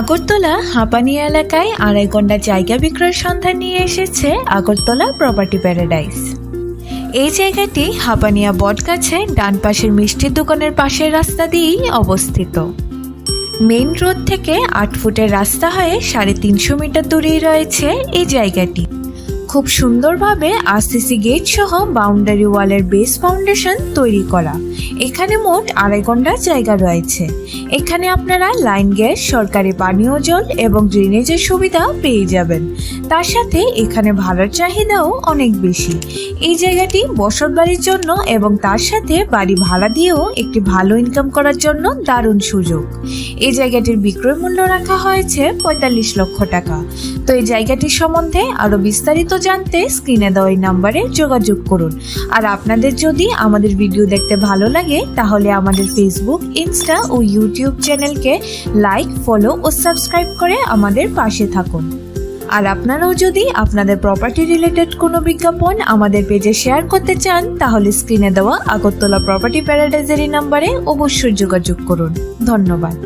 আগরতলা হাঁপানি এলাকায় 2.5 ঘন্টা জায়গা বিক্রয়ের সন্ধান নিয়ে এসেছে আগরতলা প্রপার্টি প্যারাডাইস। এই জায়গাটি হাঁপানিয়া বটগাছে ডান পাশের মিষ্টির দোকানের পাশের রাস্তা দিয়েই অবস্থিত। মেইন রোড থেকে 8 ফুটের রাস্তা হয়ে 350 মিটার দূরেই রয়েছে এই জায়গাটি। খুব সুন্দরভাবে আরসিসি গেট সহ বাউন্ডারি ওয়ালের বেস ফাউন্ডেশন তৈরি করা। এখানে মোট 2.5 ঘন্টা জায়গা রয়েছে। এখানে আপনারা লাইন গ্যাস, সরকারি পানীয় জল এবং ড্রেনেজের সুবিধা পেয়ে যাবেন। তার সাথে এখানে ভাড়ার চাহিদাও অনেক বেশি। এই জায়গাটি বসত বাড়ির জন্য এবং তার সাথে বাড়ি ভাড়া দিয়েও একটি ভালো ইনকাম করার জন্য দারুণ সুযোগ। এই জায়গাটির বিক্রয় মূল্য রাখা হয়েছে 45 লক্ষ টাকা। তো এই জায়গাটির সম্বন্ধে আরো বিস্তারিত জানতে স্ক্রিনে দেওয়া এই নাম্বারে যোগাযোগ করুন। আর আপনাদের যদি আমাদের ভিডিও দেখতে ভালো লাগে তাহলে আমাদের ফেসবুক, ইনস্টা ও ইউটিউব চ্যানেলকে লাইক, ফলো ও সাবস্ক্রাইব করে আমাদের পাশে থাকুন। আর আপনারাও যদি আপনাদের প্রপার্টি রিলেটেড কোনো বিজ্ঞাপন আমাদের পেজে শেয়ার করতে চান তাহলে স্ক্রিনে দেওয়া আগরতলা প্রপার্টি প্যারাডাইজের এই নাম্বারে অবশ্যই যোগাযোগ করুন। ধন্যবাদ।